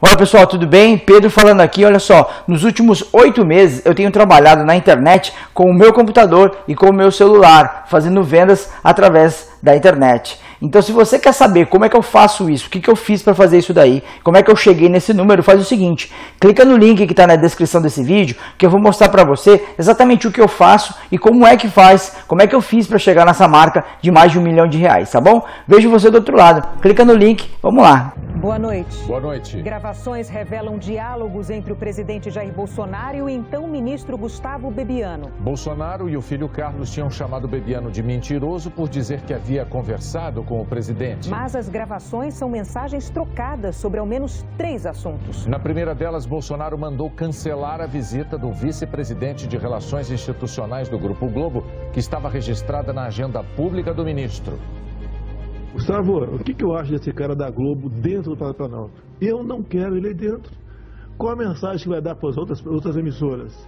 Olá pessoal, tudo bem? Pedro falando aqui. Olha só, nos últimos 8 meses eu tenho trabalhado na internet com o meu computador e com o meu celular, fazendo vendas através da internet. Então, se você quer saber como é que eu faço isso, o que eu fiz para fazer isso daí, como é que eu cheguei nesse número, faz o seguinte: clica no link que está na descrição desse vídeo, que eu vou mostrar para você exatamente o que eu faço e como é que faz, como é que eu fiz para chegar nessa marca de mais de R$1 milhão, tá bom? Vejo você do outro lado. Clica no link, vamos lá. Boa noite. Boa noite. Gravações revelam diálogos entre o presidente Jair Bolsonaro e o então ministro Gustavo Bebiano. Bolsonaro e o filho Carlos tinham chamado Bebiano de mentiroso por dizer que havia conversado com o presidente. Mas as gravações são mensagens trocadas sobre ao menos 3 assuntos. Na primeira delas, Bolsonaro mandou cancelar a visita do vice-presidente de Relações Institucionais do Grupo Globo, que estava registrada na agenda pública do ministro. Gustavo, o que eu acho desse cara da Globo dentro do Palácio do Planalto? Eu não quero ele aí dentro. Qual a mensagem que vai dar para as outras emissoras?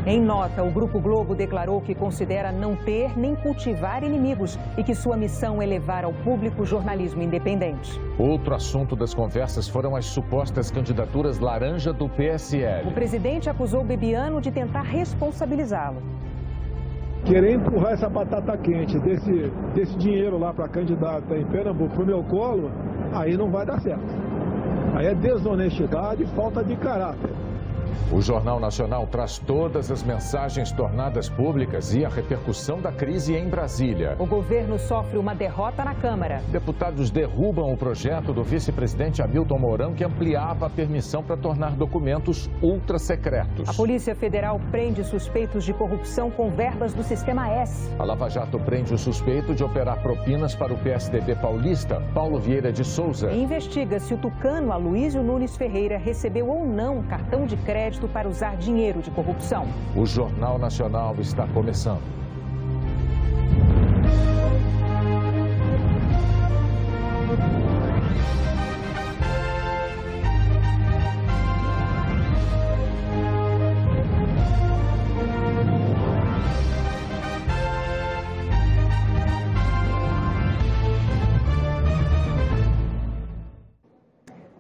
Em nota, o Grupo Globo declarou que considera não ter nem cultivar inimigos e que sua missão é levar ao público jornalismo independente. Outro assunto das conversas foram as supostas candidaturas laranja do PSL. O presidente acusou Bebiano de tentar responsabilizá-lo. Querer empurrar essa batata quente desse dinheiro lá para candidato em Pernambuco pro meu colo, aí não vai dar certo. Aí é desonestidade e falta de caráter. O Jornal Nacional traz todas as mensagens tornadas públicas e a repercussão da crise em Brasília. O governo sofre uma derrota na Câmara. Deputados derrubam o projeto do vice-presidente Hamilton Mourão, que ampliava a permissão para tornar documentos ultra-secretos. A Polícia Federal prende suspeitos de corrupção com verbas do Sistema S. A Lava Jato prende o suspeito de operar propinas para o PSDB paulista, Paulo Vieira de Souza. E investiga se o tucano Aloysio Nunes Ferreira recebeu ou não cartão de crédito para usar dinheiro de corrupção. O Jornal Nacional está começando.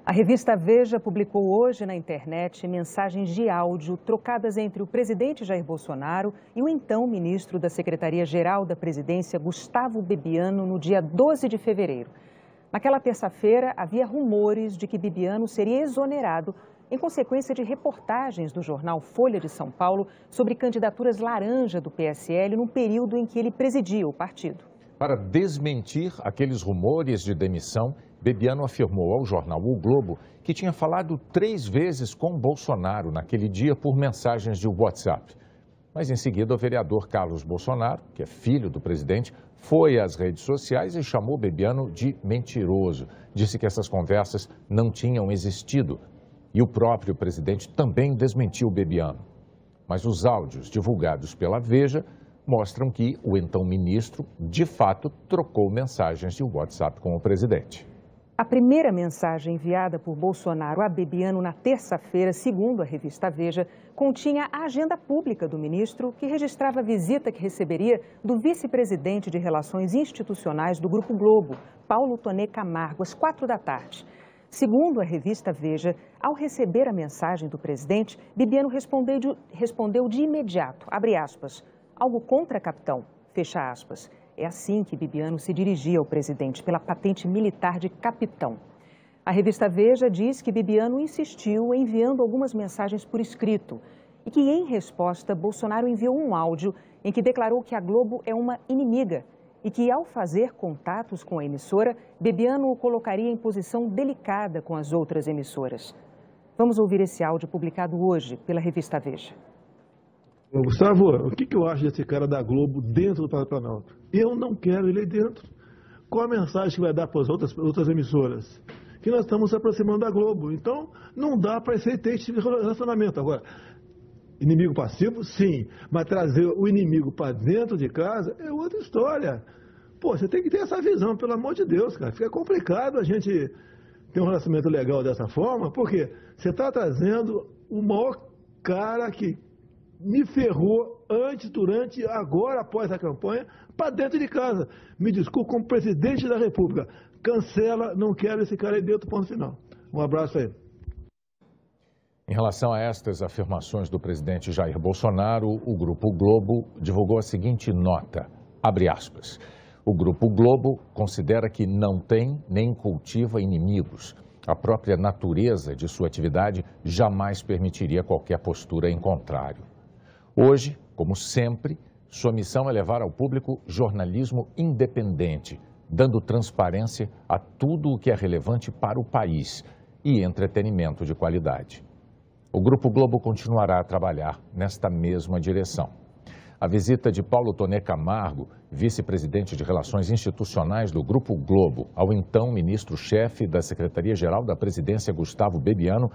A revista Veja publicou hoje na internet mensagens de áudio trocadas entre o presidente Jair Bolsonaro e o então ministro da Secretaria-Geral da Presidência, Gustavo Bebiano, no dia 12 de fevereiro. Naquela terça-feira, havia rumores de que Bebiano seria exonerado em consequência de reportagens do jornal Folha de São Paulo sobre candidaturas laranja do PSL no período em que ele presidia o partido. Para desmentir aqueles rumores de demissão, Bebiano afirmou ao jornal O Globo que tinha falado 3 vezes com Bolsonaro naquele dia por mensagens de WhatsApp. Mas em seguida o vereador Carlos Bolsonaro, que é filho do presidente, foi às redes sociais e chamou Bebiano de mentiroso. Disse que essas conversas não tinham existido. E o próprio presidente também desmentiu Bebiano. Mas os áudios divulgados pela Veja mostram que o então ministro, de fato, trocou mensagens de WhatsApp com o presidente. A primeira mensagem enviada por Bolsonaro a Bebiano na terça-feira, segundo a revista Veja, continha a agenda pública do ministro, que registrava a visita que receberia do vice-presidente de Relações Institucionais do Grupo Globo, Paulo Toné Camargo, às 4 da tarde. Segundo a revista Veja, ao receber a mensagem do presidente, Bebiano respondeu de imediato, abre aspas, algo contra, capitão, fecha aspas. É assim que Bebiano se dirigia ao presidente, pela patente militar de capitão. A revista Veja diz que Bebiano insistiu enviando algumas mensagens por escrito e que, em resposta, Bolsonaro enviou um áudio em que declarou que a Globo é uma inimiga e que, ao fazer contatos com a emissora, Bebiano o colocaria em posição delicada com as outras emissoras. Vamos ouvir esse áudio publicado hoje pela revista Veja. Gustavo, o que eu acho desse cara da Globo dentro do Palácio do Planalto? Eu não quero ele aí dentro. Qual a mensagem que vai dar para as outras emissoras? Que nós estamos se aproximando da Globo. Então, não dá para ter esse tipo de relacionamento. Agora, inimigo passivo, sim. Mas trazer o inimigo para dentro de casa é outra história. Pô, você tem que ter essa visão, pelo amor de Deus, cara. Fica complicado a gente ter um relacionamento legal dessa forma, porque você está trazendo o maior cara que me ferrou antes, durante, agora, após a campanha, para dentro de casa. Me desculpe, como presidente da República, cancela, não quero esse cara aí dentro, ponto final. Um abraço aí. Em relação a estas afirmações do presidente Jair Bolsonaro, o Grupo Globo divulgou a seguinte nota, abre aspas. O Grupo Globo considera que não tem nem cultiva inimigos. A própria natureza de sua atividade jamais permitiria qualquer postura em contrário. Hoje, como sempre, sua missão é levar ao público jornalismo independente, dando transparência a tudo o que é relevante para o país e entretenimento de qualidade. O Grupo Globo continuará a trabalhar nesta mesma direção. A visita de Paulo Toné Camargo, vice-presidente de Relações Institucionais do Grupo Globo, ao então ministro-chefe da Secretaria-Geral da Presidência, Gustavo Bebiano,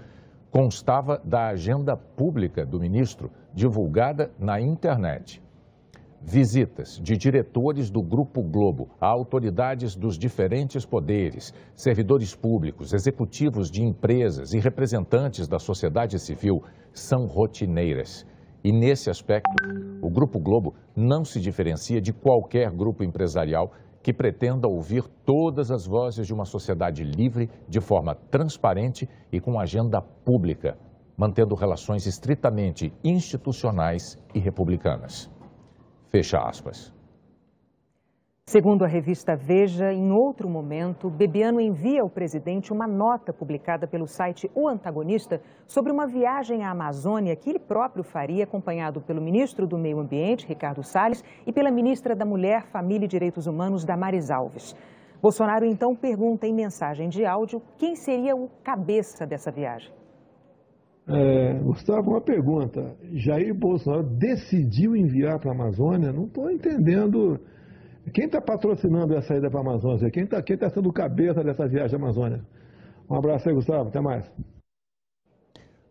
constava da agenda pública do ministro, divulgada na internet. Visitas de diretores do Grupo Globo a autoridades dos diferentes poderes, servidores públicos, executivos de empresas e representantes da sociedade civil são rotineiras. E nesse aspecto, o Grupo Globo não se diferencia de qualquer grupo empresarial que pretenda ouvir todas as vozes de uma sociedade livre, de forma transparente e com agenda pública, mantendo relações estritamente institucionais e republicanas. Fecha aspas. Segundo a revista Veja, em outro momento, Bebiano envia ao presidente uma nota publicada pelo site O Antagonista sobre uma viagem à Amazônia que ele próprio faria, acompanhado pelo ministro do Meio Ambiente, Ricardo Salles, e pela ministra da Mulher, Família e Direitos Humanos, Damares Alves. Bolsonaro então pergunta em mensagem de áudio quem seria o cabeça dessa viagem. Gustavo, uma pergunta. Jair Bolsonaro decidiu enviar para a Amazônia? Não estou entendendo. Quem está patrocinando essa ida para a Amazônia? Quem está sendo o cabeça dessa viagem à Amazônia? Um abraço aí, Gustavo. Até mais.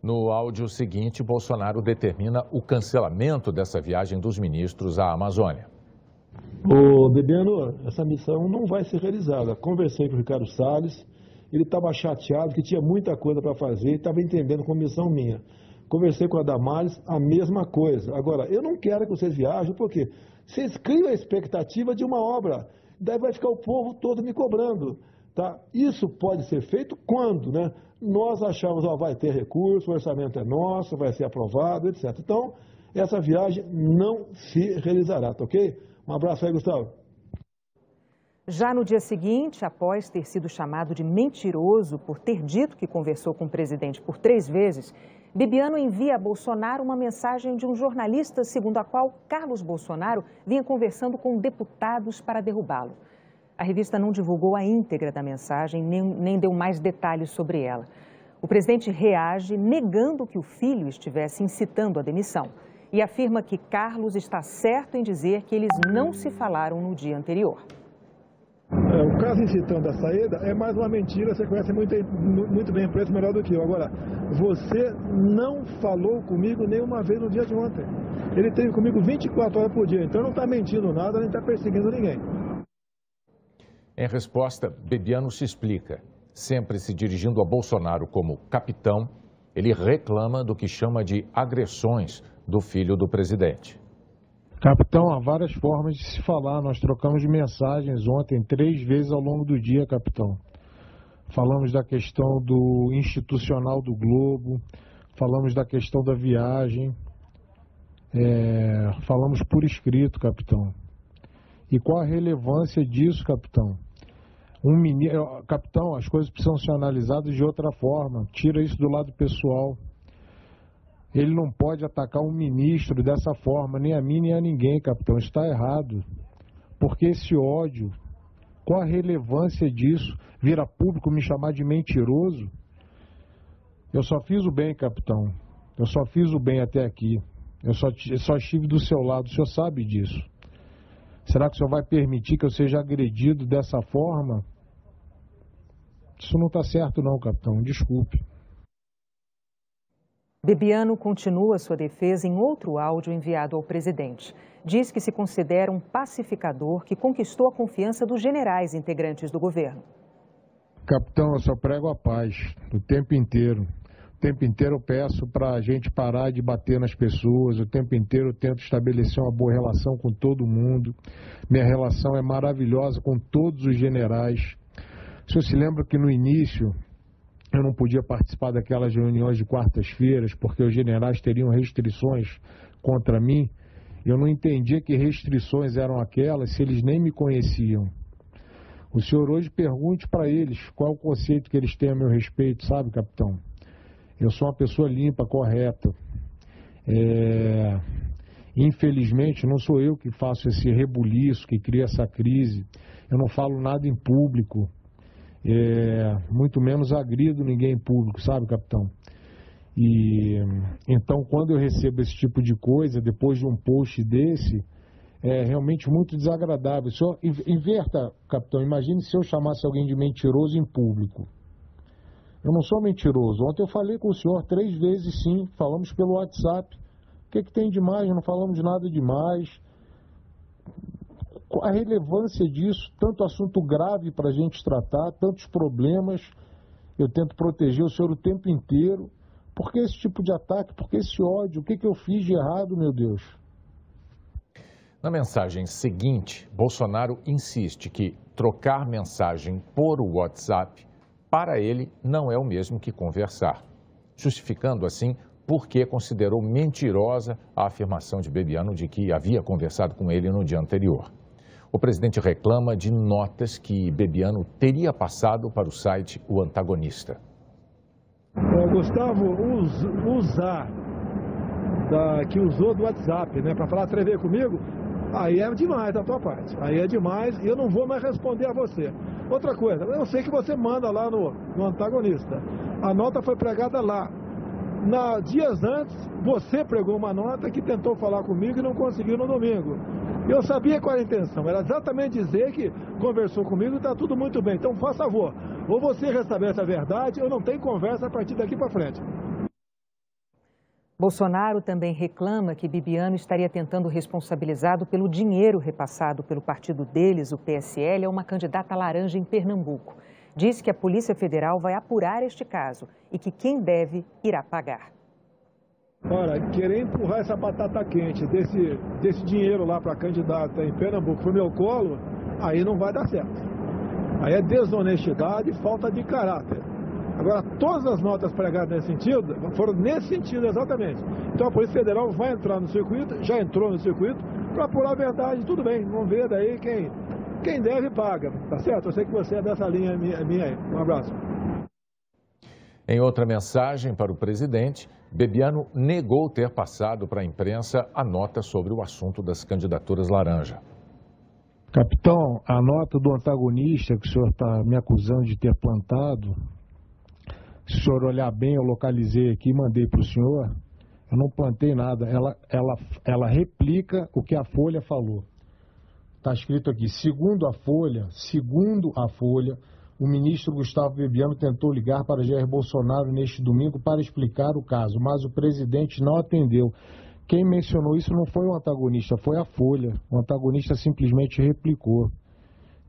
No áudio seguinte, Bolsonaro determina o cancelamento dessa viagem dos ministros à Amazônia. Ô, Bebiano, essa missão não vai ser realizada. Conversei com o Ricardo Salles. Ele estava chateado, que tinha muita coisa para fazer e estava entendendo como missão minha. Conversei com a Damares, a mesma coisa. Agora, eu não quero que vocês viajem, porque vocês criam a expectativa de uma obra. Daí vai ficar o povo todo me cobrando. Tá? Isso pode ser feito quando, né? Nós achamos, vai ter recurso, o orçamento é nosso, vai ser aprovado, etc. Então, essa viagem não se realizará, tá ok? Um abraço aí, Gustavo. Já no dia seguinte, após ter sido chamado de mentiroso por ter dito que conversou com o presidente por 3 vezes, Bebiano envia a Bolsonaro uma mensagem de um jornalista segundo a qual Carlos Bolsonaro vinha conversando com deputados para derrubá-lo. A revista não divulgou a íntegra da mensagem, nem deu mais detalhes sobre ela. O presidente reage negando que o filho estivesse incitando a demissão e afirma que Carlos está certo em dizer que eles não se falaram no dia anterior. O caso incitando a saída é mais uma mentira, você conhece muito bem o preço, melhor do que eu. Agora, você não falou comigo nenhuma vez no dia de ontem. Ele esteve comigo 24 horas por dia, então não está mentindo nada, nem está perseguindo ninguém. Em resposta, Bebiano se explica. Sempre se dirigindo a Bolsonaro como capitão, ele reclama do que chama de agressões do filho do presidente. Capitão, há várias formas de se falar. Nós trocamos mensagens ontem 3 vezes ao longo do dia, capitão. Falamos da questão do institucional do Globo, falamos da questão da viagem, falamos por escrito, capitão. E qual a relevância disso, capitão? Capitão, as coisas precisam ser analisadas de outra forma. Tira isso do lado pessoal. Ele não pode atacar um ministro dessa forma, nem a mim, nem a ninguém, capitão. Isso está errado. Porque esse ódio, qual a relevância disso? Vir a público me chamar de mentiroso? Eu só fiz o bem, capitão. Eu só fiz o bem até aqui. Eu só estive do seu lado, o senhor sabe disso. Será que o senhor vai permitir que eu seja agredido dessa forma? Isso não está certo não, capitão. Desculpe. Bebiano continua sua defesa em outro áudio enviado ao presidente. Diz que se considera um pacificador que conquistou a confiança dos generais integrantes do governo. Capitão, eu só prego a paz o tempo inteiro. O tempo inteiro eu peço para a gente parar de bater nas pessoas. O tempo inteiro eu tento estabelecer uma boa relação com todo mundo. Minha relação é maravilhosa com todos os generais. O senhor se lembra que no início eu não podia participar daquelas reuniões de quartas-feiras porque os generais teriam restrições contra mim. Eu não entendia que restrições eram aquelas se eles nem me conheciam. O senhor hoje pergunte para eles qual é o conceito que eles têm a meu respeito, sabe, capitão? Eu sou uma pessoa limpa, correta. Infelizmente, não sou eu que faço esse rebuliço, que cria essa crise. Eu não falo nada em público, muito menos agrido ninguém em público, sabe, capitão? E então, quando eu recebo esse tipo de coisa, depois de um post desse, é realmente muito desagradável. O senhor inverta, capitão, imagine se eu chamasse alguém de mentiroso em público. Eu não sou mentiroso. Ontem eu falei com o senhor 3 vezes, sim, falamos pelo WhatsApp. O que tem de mais? Não falamos de nada demais. A relevância disso, tanto assunto grave para a gente tratar, tantos problemas, eu tento proteger o senhor o tempo inteiro. Por que esse tipo de ataque? Por que esse ódio? O que eu fiz de errado, meu Deus? Na mensagem seguinte, Bolsonaro insiste que trocar mensagem por WhatsApp, para ele, não é o mesmo que conversar, justificando assim por que considerou mentirosa a afirmação de Bebiano de que havia conversado com ele no dia anterior. O presidente reclama de notas que Bebiano teria passado para o site O Antagonista. Gustavo, usar que usou do WhatsApp, né, para falar atrever comigo, aí é demais da tua parte. Aí é demais e eu não vou mais responder a você. Outra coisa, eu sei que você manda lá no Antagonista. A nota foi pregada lá. Dias antes, você pregou uma nota que tentou falar comigo e não conseguiu no domingo. Eu sabia qual era a intenção, era exatamente dizer que conversou comigo e está tudo muito bem. Então, faça favor, ou você restabelece a verdade ou não tem conversa a partir daqui para frente. Bolsonaro também reclama que Bebiano estaria tentando responsabilizado pelo dinheiro repassado pelo partido deles, o PSL, a uma candidata laranja em Pernambuco. Diz que a Polícia Federal vai apurar este caso e que quem deve irá pagar. Ora, querer empurrar essa batata quente desse dinheiro lá para a candidata em Pernambuco pro meu colo, aí não vai dar certo. Aí é desonestidade e falta de caráter. Agora, todas as notas pregadas nesse sentido foram nesse sentido exatamente. Então a Polícia Federal vai entrar no circuito, já entrou no circuito, para apurar a verdade. Tudo bem, vamos ver daí quem deve paga, tá certo? Eu sei que você é dessa linha minha aí. Um abraço. Em outra mensagem para o presidente, Bebiano negou ter passado para a imprensa a nota sobre o assunto das candidaturas laranja. Capitão, a nota do Antagonista que o senhor está me acusando de ter plantado, se o senhor olhar bem, eu localizei aqui e mandei para o senhor, eu não plantei nada, ela replica o que a Folha falou. Está escrito aqui, segundo a Folha, o ministro Gustavo Bebiano tentou ligar para Jair Bolsonaro neste domingo para explicar o caso, mas o presidente não atendeu. Quem mencionou isso não foi o Antagonista, foi a Folha. O Antagonista simplesmente replicou.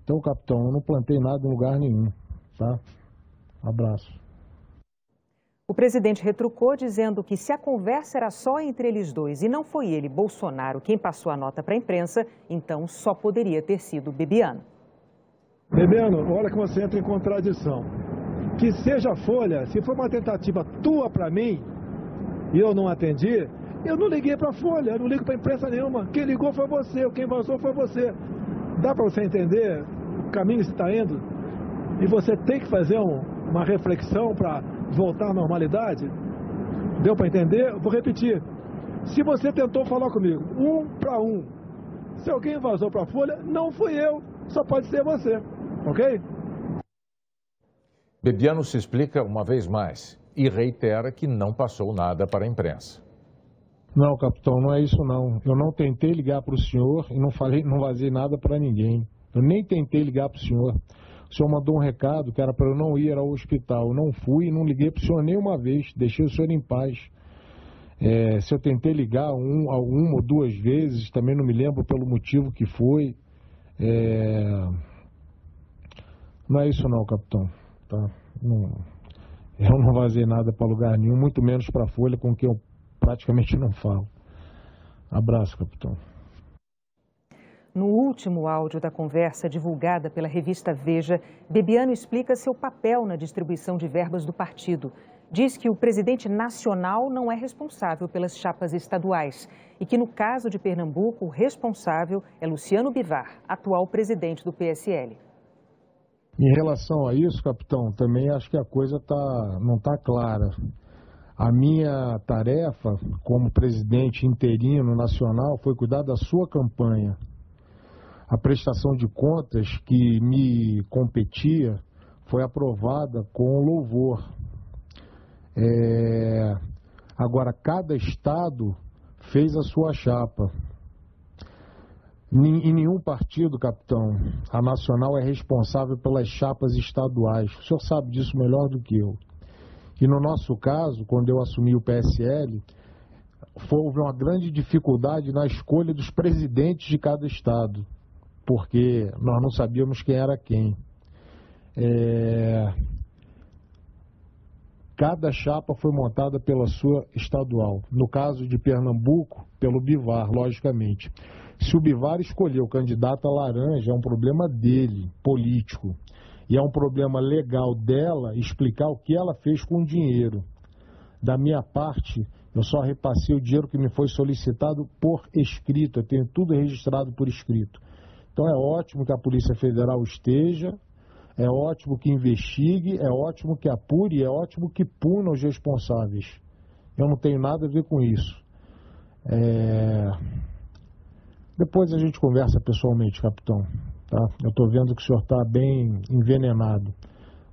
Então, capitão, eu não plantei nada em lugar nenhum, tá? Abraço. O presidente retrucou dizendo que se a conversa era só entre eles dois e não foi ele, Bolsonaro, quem passou a nota para a imprensa, então só poderia ter sido Bebiano. Bebiano, olha que você entra em contradição. Que seja a Folha, se for uma tentativa tua para mim e eu não atendi, eu não liguei para a Folha, eu não ligo para a imprensa nenhuma. Quem ligou foi você, quem vazou foi você. Dá para você entender o caminho que você está indo? E você tem que fazer uma reflexão para voltar à normalidade? Deu para entender? Eu vou repetir. Se você tentou falar comigo, 1 para 1, se alguém vazou para a Folha, não fui eu, só pode ser você. Ok? Bebiano se explica uma vez mais e reitera que não passou nada para a imprensa. Não, capitão, não é isso não. Eu não tentei ligar para o senhor e não vazei nada para ninguém. Eu nem tentei ligar para o senhor. O senhor mandou um recado que era para eu não ir ao hospital. Eu não fui e não liguei para o senhor nenhuma vez. Deixei o senhor em paz. Se eu tentei ligar uma ou 2 vezes, também não me lembro pelo motivo que foi. Não é isso não, capitão. Tá? Eu não vazei nada para lugar nenhum, muito menos para a Folha, com quem eu praticamente não falo. Abraço, capitão. No último áudio da conversa divulgada pela revista Veja, Bebiano explica seu papel na distribuição de verbas do partido. Diz que o presidente nacional não é responsável pelas chapas estaduais e que, no caso de Pernambuco, o responsável é Luciano Bivar, atual presidente do PSL. Em relação a isso, capitão, também acho que a coisa não está clara. A minha tarefa como presidente interino nacional foi cuidar da sua campanha. A prestação de contas que me competia foi aprovada com louvor. Agora, cada estado fez a sua chapa. Em nenhum partido, capitão, a nacional é responsável pelas chapas estaduais. O senhor sabe disso melhor do que eu. E no nosso caso, quando eu assumi o PSL, houve uma grande dificuldade na escolha dos presidentes de cada estado, porque nós não sabíamos quem era quem. Cada chapa foi montada pela sua estadual. No caso de Pernambuco, pelo Bivar, logicamente. Se o Bivar escolheu o candidato a laranja, é um problema dele, político. E é um problema legal dela explicar o que ela fez com o dinheiro. Da minha parte, eu só repassei o dinheiro que me foi solicitado por escrito. Eu tenho tudo registrado por escrito. Então é ótimo que a Polícia Federal esteja, é ótimo que investigue, é ótimo que apure, é ótimo que puna os responsáveis. Eu não tenho nada a ver com isso. Depois a gente conversa pessoalmente, capitão. Tá? Eu estou vendo que o senhor está bem envenenado.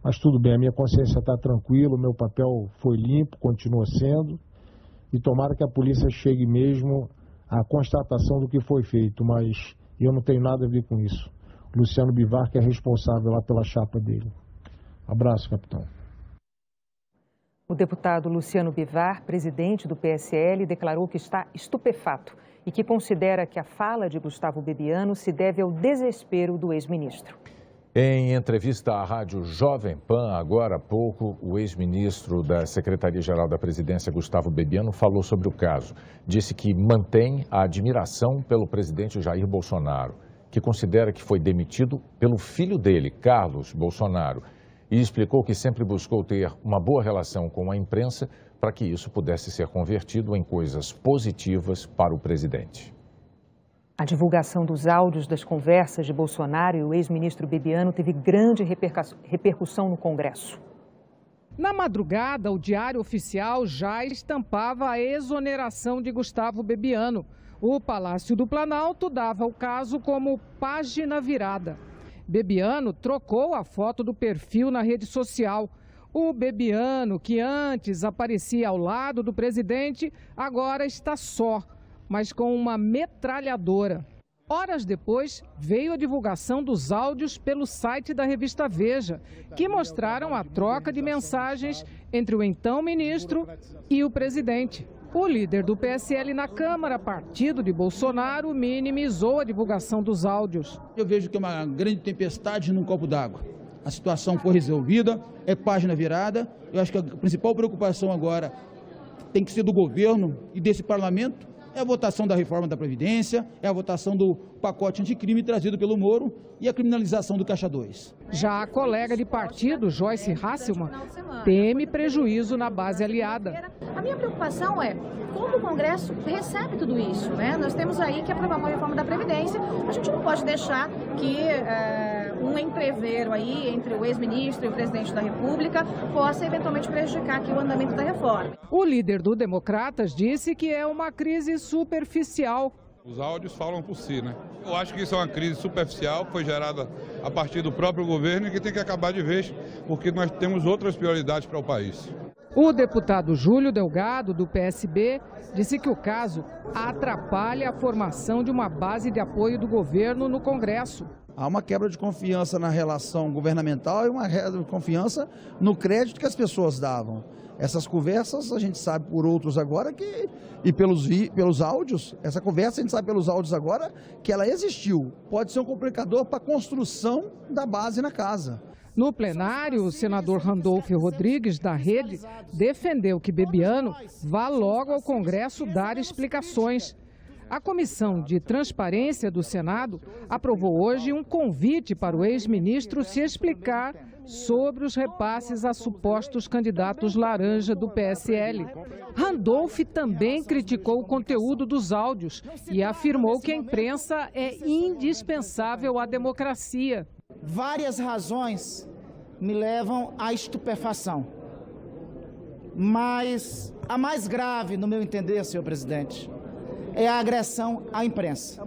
Mas tudo bem, a minha consciência está tranquila, o meu papel foi limpo, continua sendo. E tomara que a polícia chegue mesmo à constatação do que foi feito, mas eu não tenho nada a ver com isso. O Luciano Bivar que é responsável lá pela chapa dele. Abraço, capitão. O deputado Luciano Bivar, presidente do PSL, declarou que está estupefato e que considera que a fala de Gustavo Bebiano se deve ao desespero do ex-ministro. Em entrevista à rádio Jovem Pan, agora há pouco, o ex-ministro da Secretaria-Geral da Presidência, Gustavo Bebiano, falou sobre o caso. Disse que mantém a admiração pelo presidente Jair Bolsonaro, que considera que foi demitido pelo filho dele, Carlos Bolsonaro, e explicou que sempre buscou ter uma boa relação com a imprensa para que isso pudesse ser convertido em coisas positivas para o presidente. A divulgação dos áudios das conversas de Bolsonaro e o ex-ministro Bebiano teve grande repercussão no Congresso. Na madrugada, o Diário Oficial já estampava a exoneração de Gustavo Bebiano. O Palácio do Planalto dava o caso como página virada. Bebiano trocou a foto do perfil na rede social. O Bebiano, que antes aparecia ao lado do presidente, agora está só, mas com uma metralhadora. Horas depois, veio a divulgação dos áudios pelo site da revista Veja, que mostraram a troca de mensagens entre o então ministro e o presidente. O líder do PSL na Câmara, partido de Bolsonaro, minimizou a divulgação dos áudios. Eu vejo que é uma grande tempestade num copo d'água. A situação foi resolvida, é página virada. Eu acho que a principal preocupação agora tem que ser do governo e desse parlamento. É a votação da reforma da Previdência, é a votação do pacote anticrime trazido pelo Moro e a criminalização do Caixa 2. Já a colega de partido, Joyce Hasselmann, teme prejuízo na base aliada. A minha preocupação é como o Congresso recebe tudo isso, né? Nós temos aí que aprovar uma reforma da Previdência. A gente não pode deixar que um entreveiro aí entre o ex-ministro e o presidente da República possa eventualmente prejudicar aqui o andamento da reforma. O líder do Democratas disse que é uma crise superficial. Os áudios falam por si, né? Eu acho que isso é uma crise superficial que foi gerada a partir do próprio governo e que tem que acabar de vez, porque nós temos outras prioridades para o país. O deputado Júlio Delgado, do PSB, disse que o caso atrapalha a formação de uma base de apoio do governo no Congresso. Há uma quebra de confiança na relação governamental e uma confiança no crédito que as pessoas davam. Essas conversas a gente sabe por outros agora e pelos áudios, essa conversa a gente sabe pelos áudios agora que ela existiu. Pode ser um complicador para a construção da base na casa. No plenário, o senador Randolfo Rodrigues, da Rede, defendeu que Bebiano vá logo ao Congresso dar explicações. A Comissão de Transparência do Senado aprovou hoje um convite para o ex-ministro se explicar sobre os repasses a supostos candidatos laranja do PSL. Randolph também criticou o conteúdo dos áudios e afirmou que a imprensa é indispensável à democracia. Várias razões me levam à estupefação, mas a mais grave, no meu entender, senhor presidente, é a agressão à imprensa.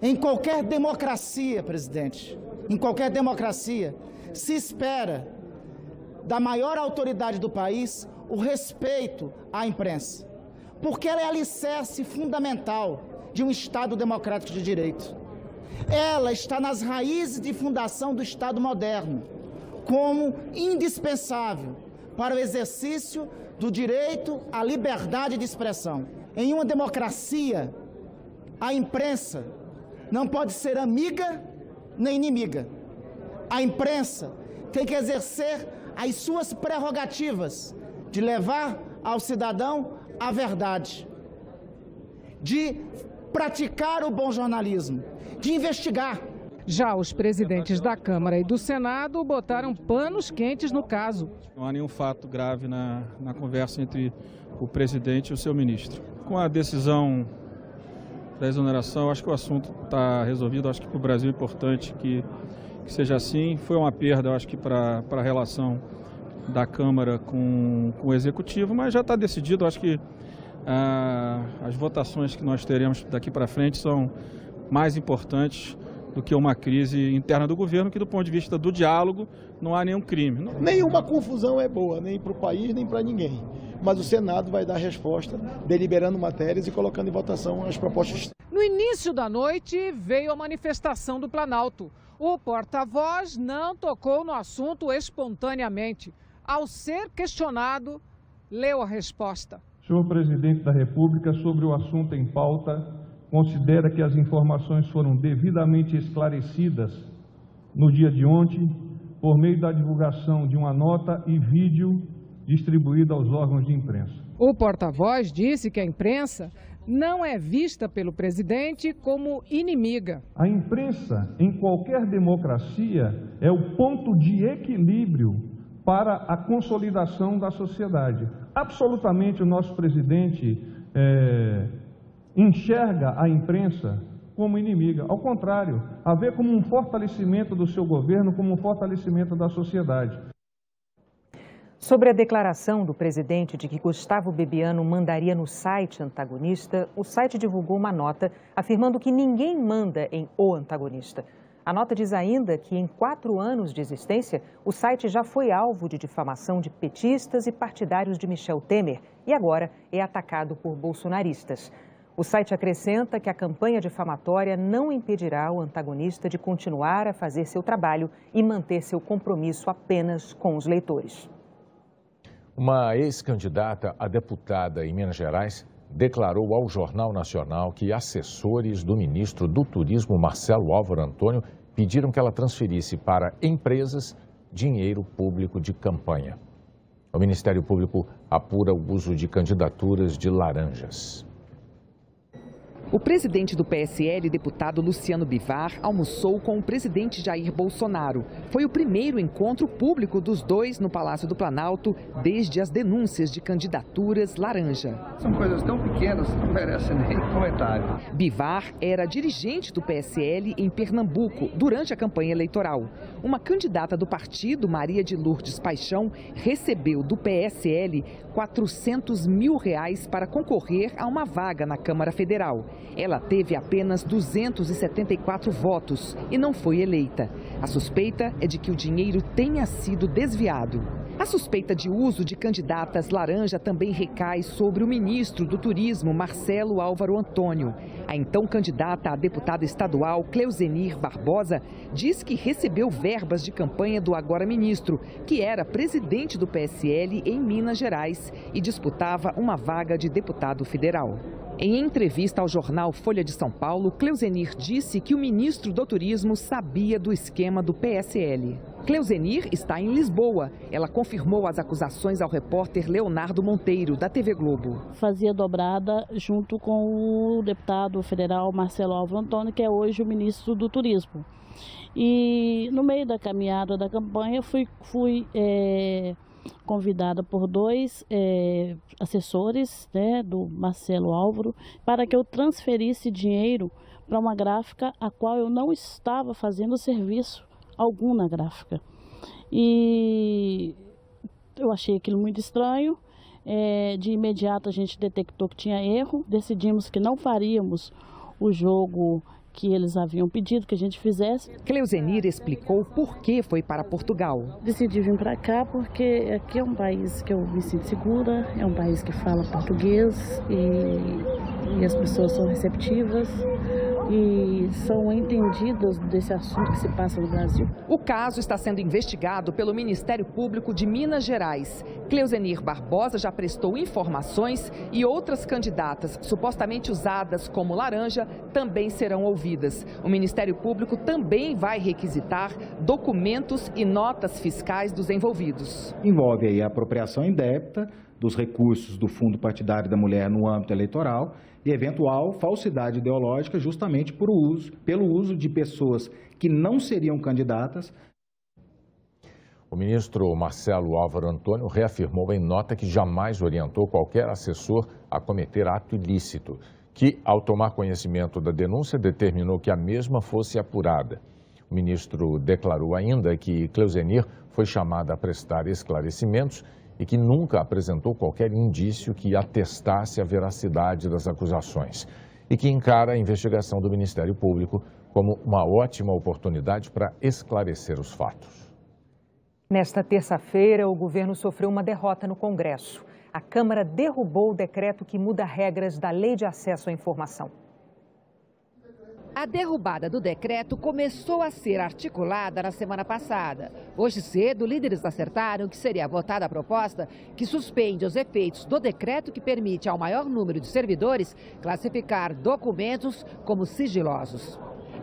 Em qualquer democracia, presidente, em qualquer democracia, se espera da maior autoridade do país o respeito à imprensa, porque ela é alicerce fundamental de um Estado democrático de direito. Ela está nas raízes de fundação do Estado moderno, como indispensável para o exercício do direito à liberdade de expressão. Em uma democracia, a imprensa não pode ser amiga nem inimiga. A imprensa tem que exercer as suas prerrogativas de levar ao cidadão a verdade, de praticar o bom jornalismo, de investigar. Já os presidentes da Câmara e do Senado botaram panos quentes no caso. Não há nenhum fato grave na conversa entre o presidente e o seu ministro. Com a decisão da exoneração, acho que o assunto está resolvido. Acho que para o Brasil é importante que seja assim. Foi uma perda, acho que para a relação da Câmara com o Executivo, mas já está decidido. Acho que as votações que nós teremos daqui para frente são mais importantes do que uma crise interna do governo, que do ponto de vista do diálogo não há nenhum crime. Nenhuma confusão é boa, nem para o país, nem para ninguém. Mas o Senado vai dar resposta, deliberando matérias e colocando em votação as propostas. No início da noite veio a manifestação do Planalto. O porta-voz não tocou no assunto espontaneamente. Ao ser questionado, leu a resposta. Senhor Presidente da República, sobre o assunto em pauta, considera que as informações foram devidamente esclarecidas no dia de ontem, por meio da divulgação de uma nota e vídeo distribuída aos órgãos de imprensa. O porta-voz disse que a imprensa não é vista pelo presidente como inimiga. A imprensa, em qualquer democracia, é o ponto de equilíbrio para a consolidação da sociedade. Absolutamente o nosso presidente enxerga a imprensa como inimiga. Ao contrário, a vê como um fortalecimento do seu governo, como um fortalecimento da sociedade. Sobre a declaração do presidente de que Gustavo Bebiano mandaria no site antagonista, o site divulgou uma nota afirmando que ninguém manda em O Antagonista. A nota diz ainda que em 4 anos de existência, o site já foi alvo de difamação de petistas e partidários de Michel Temer e agora é atacado por bolsonaristas. O site acrescenta que a campanha difamatória não impedirá o antagonista de continuar a fazer seu trabalho e manter seu compromisso apenas com os leitores. Uma ex-candidata a deputada em Minas Gerais declarou ao Jornal Nacional que assessores do ministro do Turismo, Marcelo Álvaro Antônio, pediram que ela transferisse para empresas dinheiro público de campanha. O Ministério Público apura o uso de candidaturas de laranjas. O presidente do PSL, deputado Luciano Bivar, almoçou com o presidente Jair Bolsonaro. Foi o primeiro encontro público dos dois no Palácio do Planalto desde as denúncias de candidaturas laranja. São coisas tão pequenas que não merecem nem comentário. Bivar era dirigente do PSL em Pernambuco durante a campanha eleitoral. Uma candidata do partido, Maria de Lourdes Paixão, recebeu do PSL R$400 mil para concorrer a uma vaga na Câmara Federal. Ela teve apenas 274 votos e não foi eleita. A suspeita é de que o dinheiro tenha sido desviado. A suspeita de uso de candidatas laranja também recai sobre o ministro do Turismo, Marcelo Álvaro Antônio. A então candidata a deputada estadual, Cleusenir Barbosa, diz que recebeu verbas de campanha do agora ministro, que era presidente do PSL em Minas Gerais e disputava uma vaga de deputado federal. Em entrevista ao jornal Folha de São Paulo, Cleusenir disse que o ministro do Turismo sabia do esquema do PSL. Cleusenir está em Lisboa. Ela confirmou as acusações ao repórter Leonardo Monteiro, da TV Globo. Fazia dobrada junto com o deputado federal Marcelo Álvaro Antônio, que é hoje o ministro do Turismo. E no meio da caminhada da campanha fui convidada por dois assessores, do Marcelo Álvaro, para que eu transferisse dinheiro para uma gráfica a qual eu não estava fazendo serviço algum na gráfica. E eu achei aquilo muito estranho. De imediato a gente detectou que tinha erro, decidimos que não faríamos o jogo que eles haviam pedido que a gente fizesse. Cleusenir explicou por que foi para Portugal. Decidi vir para cá porque aqui é um país que eu me sinto segura, é um país que fala português e as pessoas são receptivas e são entendidas desse assunto que se passa no Brasil. O caso está sendo investigado pelo Ministério Público de Minas Gerais. Cleusenir Barbosa já prestou informações e outras candidatas supostamente usadas como laranja também serão ouvidas. O Ministério Público também vai requisitar documentos e notas fiscais dos envolvidos. Envolve aí a apropriação indébita dos recursos do Fundo Partidário da Mulher no âmbito eleitoral e eventual falsidade ideológica justamente pelo uso de pessoas que não seriam candidatas. O ministro Marcelo Álvaro Antônio reafirmou em nota que jamais orientou qualquer assessor a cometer ato ilícito, que, ao tomar conhecimento da denúncia, determinou que a mesma fosse apurada. O ministro declarou ainda que Cleusenir foi chamada a prestar esclarecimentos e que nunca apresentou qualquer indício que atestasse a veracidade das acusações e que encara a investigação do Ministério Público como uma ótima oportunidade para esclarecer os fatos. Nesta terça-feira, o governo sofreu uma derrota no Congresso. A Câmara derrubou o decreto que muda regras da Lei de Acesso à Informação. A derrubada do decreto começou a ser articulada na semana passada. Hoje cedo, líderes acertaram que seria votada a proposta que suspende os efeitos do decreto que permite ao maior número de servidores classificar documentos como sigilosos.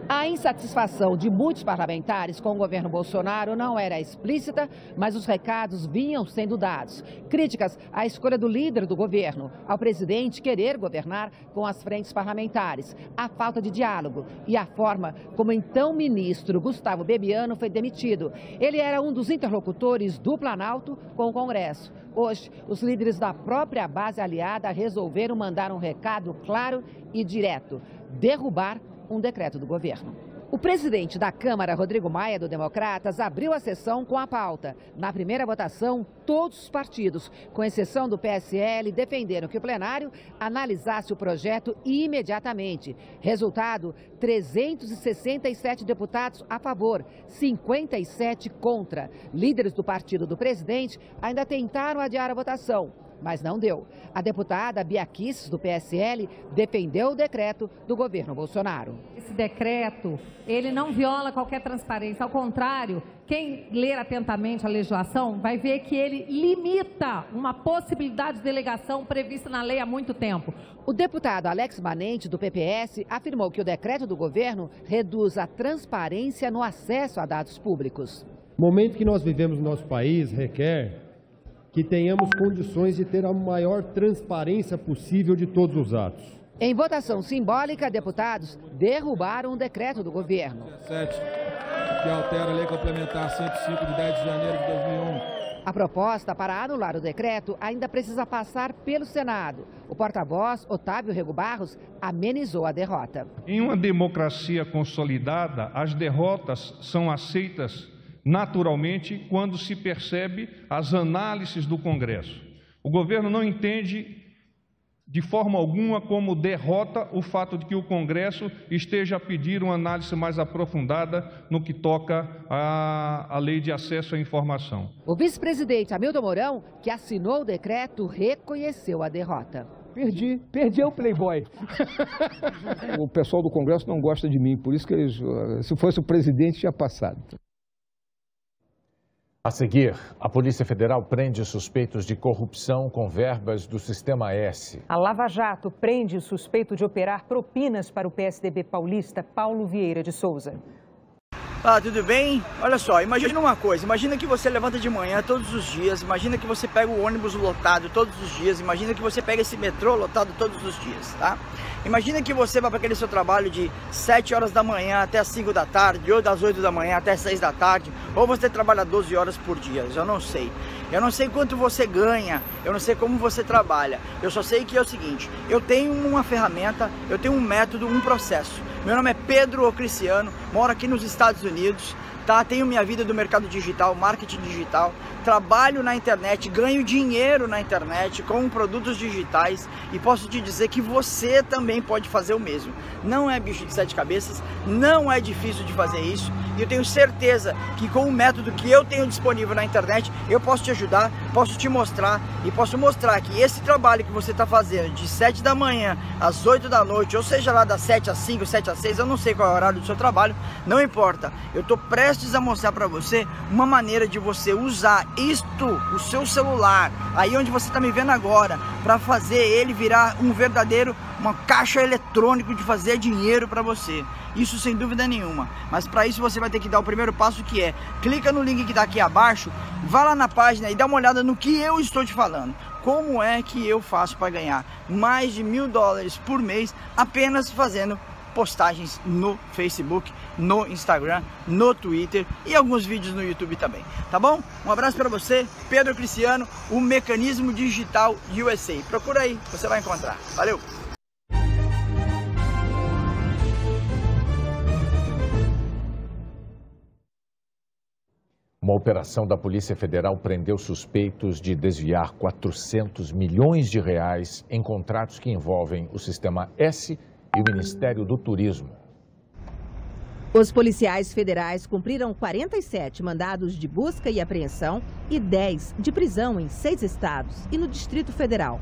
A insatisfação de muitos parlamentares com o governo Bolsonaro não era explícita, mas os recados vinham sendo dados. Críticas à escolha do líder do governo, ao presidente querer governar com as frentes parlamentares, a falta de diálogo e a forma como então o ministro Gustavo Bebiano foi demitido. Ele era um dos interlocutores do Planalto com o Congresso. Hoje, os líderes da própria base aliada resolveram mandar um recado claro e direto: derrubar um decreto do governo. O presidente da Câmara, Rodrigo Maia, do Democratas, abriu a sessão com a pauta. Na primeira votação, todos os partidos, com exceção do PSL, defenderam que o plenário analisasse o projeto imediatamente. Resultado, 367 deputados a favor, 57 contra. Líderes do partido do presidente ainda tentaram adiar a votação, mas não deu. A deputada Bia Kicis, do PSL, defendeu o decreto do governo Bolsonaro. Esse decreto, ele não viola qualquer transparência. Ao contrário, quem ler atentamente a legislação vai ver que ele limita uma possibilidade de delegação prevista na lei há muito tempo. O deputado Alex Manente, do PPS, afirmou que o decreto do governo reduz a transparência no acesso a dados públicos. O momento que nós vivemos no nosso país requer que tenhamos condições de ter a maior transparência possível de todos os atos. Em votação simbólica, deputados derrubaram o decreto do governo. 7, que altera a Lei Complementar 105 de 10 de janeiro de 2001. A proposta para anular o decreto ainda precisa passar pelo Senado. O porta-voz, Otávio Rego Barros, amenizou a derrota. Em uma democracia consolidada, as derrotas são aceitas naturalmente quando se percebe as análises do Congresso. O governo não entende de forma alguma como derrota o fato de que o Congresso esteja a pedir uma análise mais aprofundada no que toca à Lei de Acesso à Informação. O vice-presidente Hamilton Mourão, que assinou o decreto, reconheceu a derrota. Perdi o Playboy. O pessoal do Congresso não gosta de mim, por isso que eles, se fosse o presidente, tinha passado. A seguir, a Polícia Federal prende suspeitos de corrupção com verbas do Sistema S. A Lava Jato prende o suspeito de operar propinas para o PSDB paulista, Paulo Vieira de Souza. Ah, tudo bem? Olha só, imagina uma coisa, imagina que você levanta de manhã todos os dias, imagina que você pega o ônibus lotado todos os dias, imagina que você pega esse metrô lotado todos os dias, tá? Imagina que você vai para aquele seu trabalho de 7 horas da manhã até as 5 da tarde, ou das 8 da manhã até as 6 da tarde, ou você trabalha 12 horas por dia, eu não sei. Eu não sei quanto você ganha, eu não sei como você trabalha, eu só sei que é o seguinte, eu tenho uma ferramenta, eu tenho um método, um processo. Meu nome é Pedro Ocriciano, moro aqui nos Estados Unidos, tá? Tenho minha vida do mercado digital, marketing digital, trabalho na internet, ganho dinheiro na internet com produtos digitais e posso te dizer que você também pode fazer o mesmo. Não é bicho de 7 cabeças, não é difícil de fazer isso e eu tenho certeza que com o método que eu tenho disponível na internet eu posso te ajudar, posso te mostrar e posso mostrar que esse trabalho que você está fazendo de 7 da manhã às 8 da noite, ou seja lá das 7 às 5, 7 às 6, eu não sei qual é o horário do seu trabalho, não importa. Eu estou prestes a mostrar para você uma maneira de você usar o seu celular, aí onde você está me vendo agora, para fazer ele virar uma caixa eletrônica de fazer dinheiro para você. Isso sem dúvida nenhuma. Mas para isso você vai ter que dar o primeiro passo, que é clica no link que está aqui abaixo, vá lá na página e dá uma olhada no que eu estou te falando. Como é que eu faço para ganhar mais de $1000 por mês apenas fazendo postagens no Facebook, no Instagram, no Twitter e alguns vídeos no YouTube também, tá bom? Um abraço para você, Pedro Ocriciano, o Mecanismo Digital USA. Procura aí, você vai encontrar. Valeu! Uma operação da Polícia Federal prendeu suspeitos de desviar 400 milhões de reais em contratos que envolvem o Sistema S e o Ministério do Turismo. Os policiais federais cumpriram 47 mandados de busca e apreensão e 10 de prisão em 6 estados e no Distrito Federal.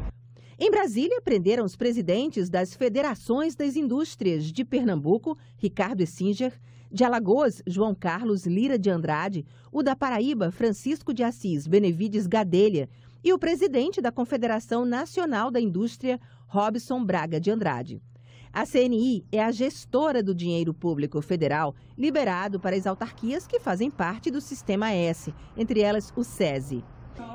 Em Brasília, prenderam os presidentes das Federações das Indústrias de Pernambuco, Ricardo Essinger, de Alagoas, João Carlos Lira de Andrade, o da Paraíba, Francisco de Assis Benevides Gadelha, e o presidente da Confederação Nacional da Indústria, Robson Braga de Andrade. A CNI é a gestora do dinheiro público federal liberado para as autarquias que fazem parte do Sistema S, entre elas o SESI.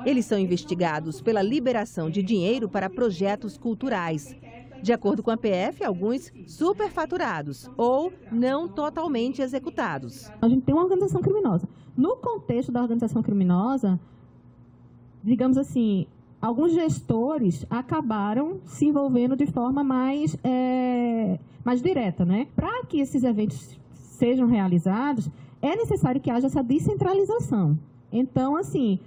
Eles são investigados pela liberação de dinheiro para projetos culturais. De acordo com a PF, alguns superfaturados ou não totalmente executados. A gente tem uma organização criminosa. No contexto da organização criminosa, digamos assim, alguns gestores acabaram se envolvendo de forma mais direta, né? Para que esses eventos sejam realizados, é necessário que haja essa descentralização. Então, assim,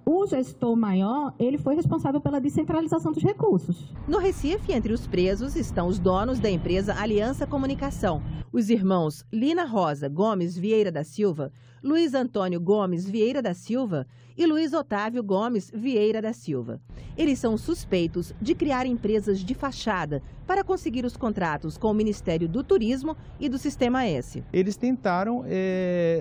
o gestor maior, ele foi responsável pela descentralização dos recursos. No Recife, entre os presos, estão os donos da empresa Aliança Comunicação, os irmãos Lina Rosa Gomes Vieira da Silva, Luiz Antônio Gomes Vieira da Silva e Luiz Otávio Gomes Vieira da Silva. Eles são suspeitos de criar empresas de fachada para conseguir os contratos com o Ministério do Turismo e do Sistema S. Eles tentaram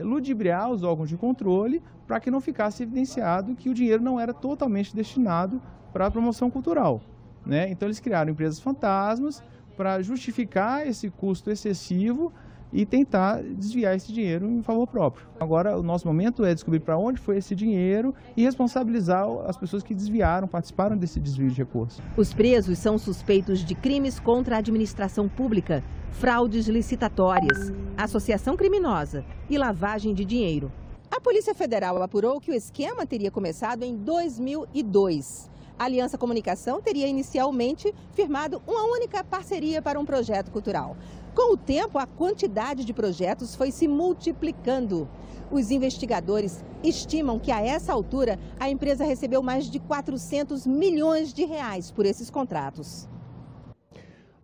ludibriar os órgãos de controle para que não ficasse evidenciado que o dinheiro não era totalmente destinado para a promoção cultural, né? Então eles criaram empresas fantasmas para justificar esse custo excessivo e tentar desviar esse dinheiro em favor próprio. Agora, o nosso momento é descobrir para onde foi esse dinheiro e responsabilizar as pessoas que desviaram, participaram desse desvio de recursos. Os presos são suspeitos de crimes contra a administração pública, fraudes licitatórias, associação criminosa e lavagem de dinheiro. A Polícia Federal apurou que o esquema teria começado em 2002. A Aliança Comunicação teria inicialmente firmado uma única parceria para um projeto cultural. Com o tempo, a quantidade de projetos foi se multiplicando. Os investigadores estimam que, a essa altura, a empresa recebeu mais de 400 milhões de reais por esses contratos.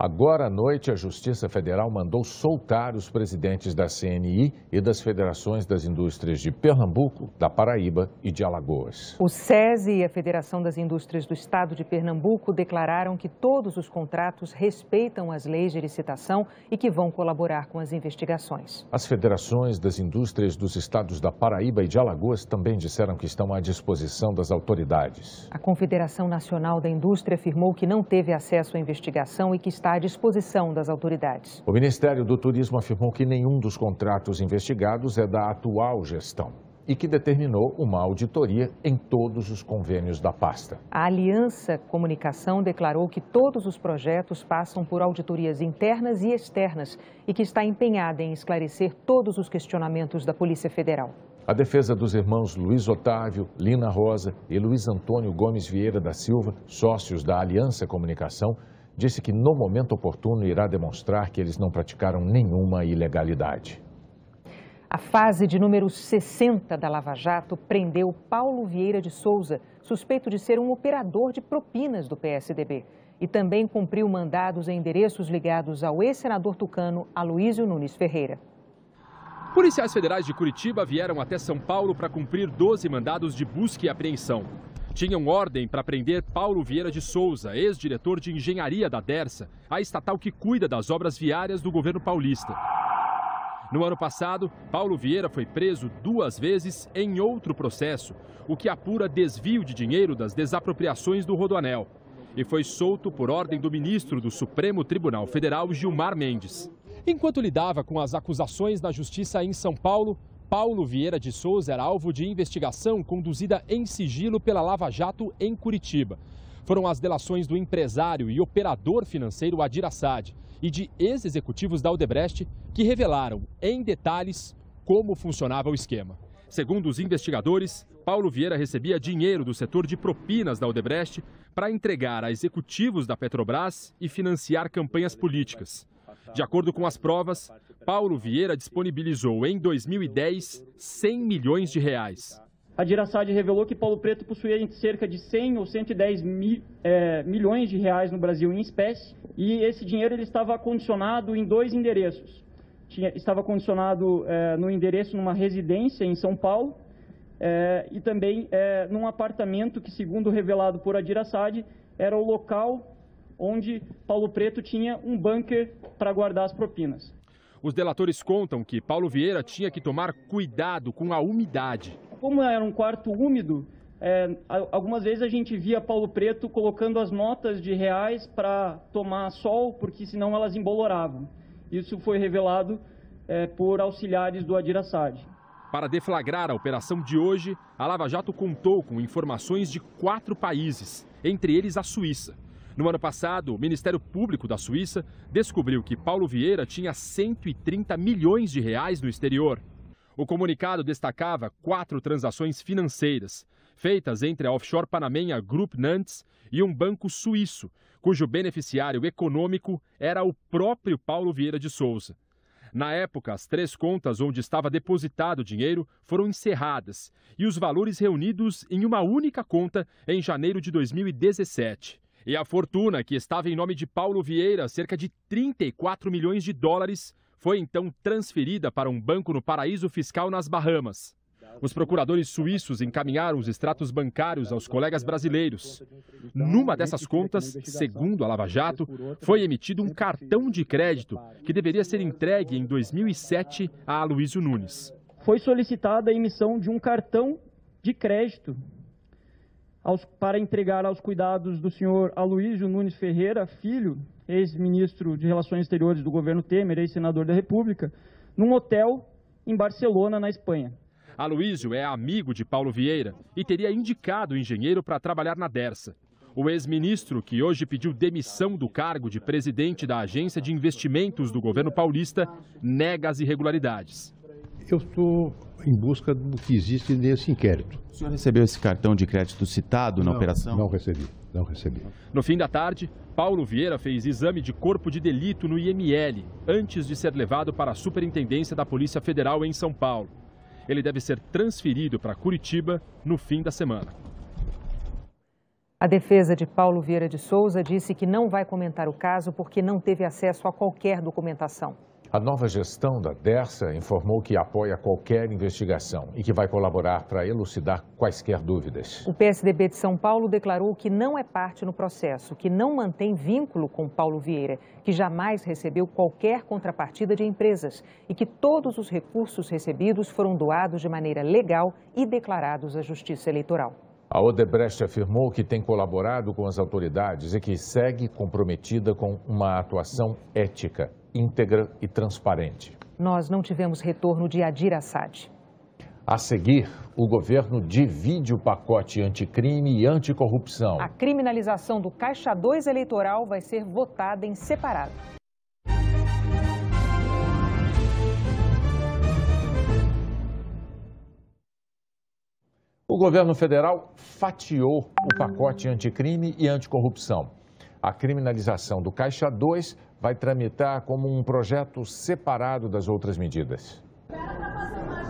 Agora à noite, a Justiça Federal mandou soltar os presidentes da CNI e das Federações das Indústrias de Pernambuco, da Paraíba e de Alagoas. O SESI e a Federação das Indústrias do Estado de Pernambuco declararam que todos os contratos respeitam as leis de licitação e que vão colaborar com as investigações. As Federações das Indústrias dos Estados da Paraíba e de Alagoas também disseram que estão à disposição das autoridades. A Confederação Nacional da Indústria afirmou que não teve acesso à investigação e que está está à disposição das autoridades. O Ministério do Turismo afirmou que nenhum dos contratos investigados é da atual gestão e que determinou uma auditoria em todos os convênios da pasta. A Aliança Comunicação declarou que todos os projetos passam por auditorias internas e externas e que está empenhada em esclarecer todos os questionamentos da Polícia Federal. A defesa dos irmãos Luiz Otávio, Lina Rosa e Luiz Antônio Gomes Vieira da Silva, sócios da Aliança Comunicação, disse que no momento oportuno irá demonstrar que eles não praticaram nenhuma ilegalidade. A fase de número 60 da Lava Jato prendeu Paulo Vieira de Souza, suspeito de ser um operador de propinas do PSDB. E também cumpriu mandados em endereços ligados ao ex-senador tucano Aloísio Nunes Ferreira. Policiais federais de Curitiba vieram até São Paulo para cumprir 12 mandados de busca e apreensão. Tinham ordem para prender Paulo Vieira de Souza, ex-diretor de engenharia da Dersa, a estatal que cuida das obras viárias do governo paulista. No ano passado, Paulo Vieira foi preso 2 vezes em outro processo, o que apura desvio de dinheiro das desapropriações do Rodoanel. E foi solto por ordem do ministro do Supremo Tribunal Federal, Gilmar Mendes. Enquanto lidava com as acusações na justiça em São Paulo, Paulo Vieira de Souza era alvo de investigação conduzida em sigilo pela Lava Jato em Curitiba. Foram as delações do empresário e operador financeiro Adir Assad e de ex-executivos da Odebrecht que revelaram em detalhes como funcionava o esquema. Segundo os investigadores, Paulo Vieira recebia dinheiro do setor de propinas da Odebrecht para entregar a executivos da Petrobras e financiar campanhas políticas. De acordo com as provas, Paulo Vieira disponibilizou em 2010 100 milhões de reais. Adir Assad revelou que Paulo Preto possuía cerca de 100 ou 110 milhões de reais no Brasil em espécie e esse dinheiro ele estava condicionado em 2 endereços. Estava condicionado no endereço numa residência em São Paulo e também num apartamento que, segundo revelado por Adir Assad, era o local onde Paulo Preto tinha um bunker para guardar as propinas. Os delatores contam que Paulo Vieira tinha que tomar cuidado com a umidade. Como era um quarto úmido, algumas vezes a gente via Paulo Preto colocando as notas de reais para tomar sol, porque senão elas emboloravam. Isso foi revelado por auxiliares do Adir Assad. Para deflagrar a operação de hoje, a Lava Jato contou com informações de 4 países, entre eles a Suíça. No ano passado, o Ministério Público da Suíça descobriu que Paulo Vieira tinha 130 milhões de reais no exterior. O comunicado destacava 4 transações financeiras, feitas entre a offshore panamenha Group Nantes e um banco suíço, cujo beneficiário econômico era o próprio Paulo Vieira de Souza. Na época, as 3 contas onde estava depositado o dinheiro foram encerradas e os valores reunidos em uma única conta em janeiro de 2017. E a fortuna, que estava em nome de Paulo Vieira, cerca de 34 milhões de dólares, foi então transferida para um banco no paraíso fiscal nas Bahamas. Os procuradores suíços encaminharam os extratos bancários aos colegas brasileiros. Numa dessas contas, segundo a Lava Jato, foi emitido um cartão de crédito que deveria ser entregue em 2007 a Aloísio Nunes. Foi solicitada a emissão de um cartão de crédito para entregar aos cuidados do senhor Aloísio Nunes Ferreira, filho, ex-ministro de Relações Exteriores do governo Temer, ex-senador da República, num hotel em Barcelona, na Espanha. Aloísio é amigo de Paulo Vieira e teria indicado o engenheiro para trabalhar na Dersa. O ex-ministro, que hoje pediu demissão do cargo de presidente da Agência de Investimentos do governo paulista, nega as irregularidades. Eu estou em busca do que existe nesse inquérito. O senhor recebeu esse cartão de crédito citado na operação? Não recebi, não recebi. No fim da tarde, Paulo Vieira fez exame de corpo de delito no IML, antes de ser levado para a Superintendência da Polícia Federal em São Paulo. Ele deve ser transferido para Curitiba no fim da semana. A defesa de Paulo Vieira de Souza disse que não vai comentar o caso porque não teve acesso a qualquer documentação. A nova gestão da Dersa informou que apoia qualquer investigação e que vai colaborar para elucidar quaisquer dúvidas. O PSDB de São Paulo declarou que não é parte no processo, que não mantém vínculo com Paulo Vieira, que jamais recebeu qualquer contrapartida de empresas e que todos os recursos recebidos foram doados de maneira legal e declarados à Justiça Eleitoral. A Odebrecht afirmou que tem colaborado com as autoridades e que segue comprometida com uma atuação ética, íntegra e transparente. Nós não tivemos retorno de Adir Assad. A seguir, o governo divide o pacote anticrime e anticorrupção. A criminalização do Caixa 2 eleitoral vai ser votada em separado. O governo federal fatiou o pacote anticrime e anticorrupção. A criminalização do Caixa 2 vai tramitar como um projeto separado das outras medidas.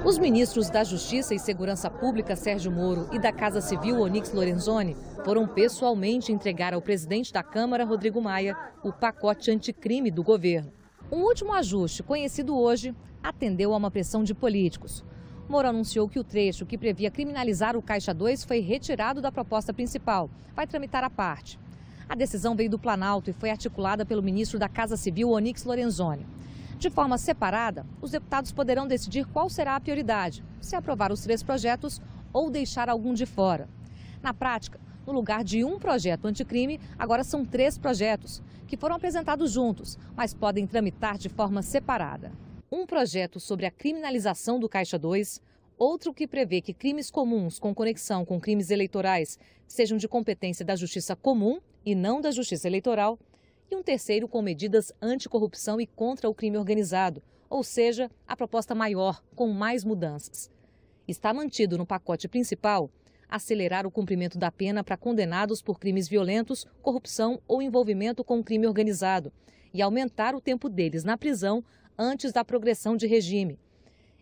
Os ministros da Justiça e Segurança Pública, Sérgio Moro, e da Casa Civil, Onyx Lorenzoni, foram pessoalmente entregar ao presidente da Câmara, Rodrigo Maia, o pacote anticrime do governo. Um último ajuste, conhecido hoje, atendeu a uma pressão de políticos. Moro anunciou que o trecho que previa criminalizar o Caixa 2 foi retirado da proposta principal. Vai tramitar à parte. A decisão veio do Planalto e foi articulada pelo ministro da Casa Civil, Onyx Lorenzoni. De forma separada, os deputados poderão decidir qual será a prioridade, se aprovar os 3 projetos ou deixar algum de fora. Na prática, no lugar de um projeto anticrime, agora são 3 projetos, que foram apresentados juntos, mas podem tramitar de forma separada. Um projeto sobre a criminalização do Caixa 2, outro que prevê que crimes comuns com conexão com crimes eleitorais sejam de competência da Justiça Comum e não da Justiça Eleitoral, e um terceiro com medidas anticorrupção e contra o crime organizado, ou seja, a proposta maior, com mais mudanças. Está mantido no pacote principal acelerar o cumprimento da pena para condenados por crimes violentos, corrupção ou envolvimento com crime organizado e aumentar o tempo deles na prisão antes da progressão de regime.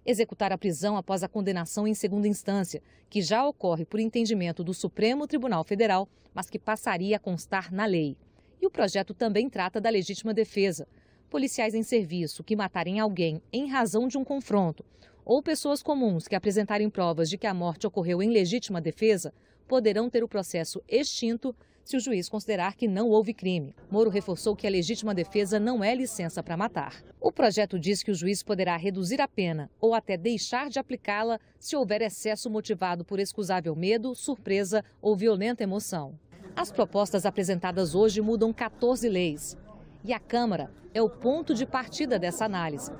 Executar a prisão após a condenação em segunda instância, que já ocorre por entendimento do Supremo Tribunal Federal, mas que passaria a constar na lei. E o projeto também trata da legítima defesa. Policiais em serviço que matarem alguém em razão de um confronto ou pessoas comuns que apresentarem provas de que a morte ocorreu em legítima defesa poderão ter o processo extinto se o juiz considerar que não houve crime. Moro reforçou que a legítima defesa não é licença para matar. O projeto diz que o juiz poderá reduzir a pena ou até deixar de aplicá-la se houver excesso motivado por excusável medo, surpresa ou violenta emoção. As propostas apresentadas hoje mudam 14 leis. E a Câmara é o ponto de partida dessa análise.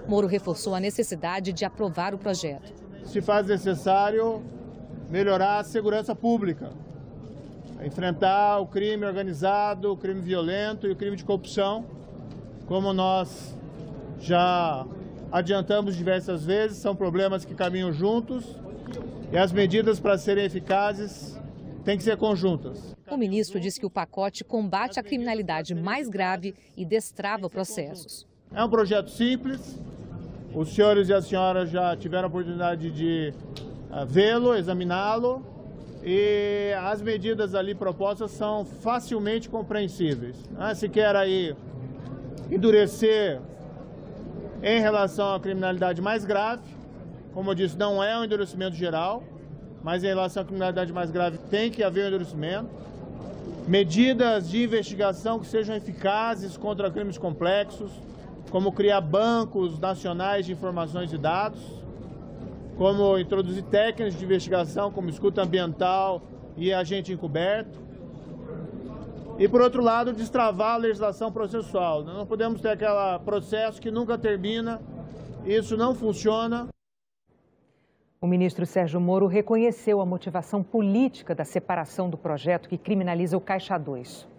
Moro reforçou a necessidade de aprovar o projeto. Se faz necessário melhorar a segurança pública, enfrentar o crime organizado, o crime violento e o crime de corrupção, como nós já adiantamos diversas vezes, são problemas que caminham juntos e as medidas para serem eficazes têm que ser conjuntas. O ministro disse que o pacote combate a criminalidade mais grave e destrava processos. É um projeto simples, os senhores e as senhoras já tiveram a oportunidade de vê-lo, examiná-lo. E as medidas ali propostas são facilmente compreensíveis. Se quer aí endurecer em relação à criminalidade mais grave, como eu disse, não é um endurecimento geral, mas em relação à criminalidade mais grave tem que haver um endurecimento. Medidas de investigação que sejam eficazes contra crimes complexos, como criar bancos nacionais de informações e dados, como introduzir técnicas de investigação, como escuta ambiental e agente encoberto. E, por outro lado, destravar a legislação processual. Nós não podemos ter aquele processo que nunca termina, isso não funciona. O ministro Sérgio Moro reconheceu a motivação política da separação do projeto que criminaliza o Caixa 2.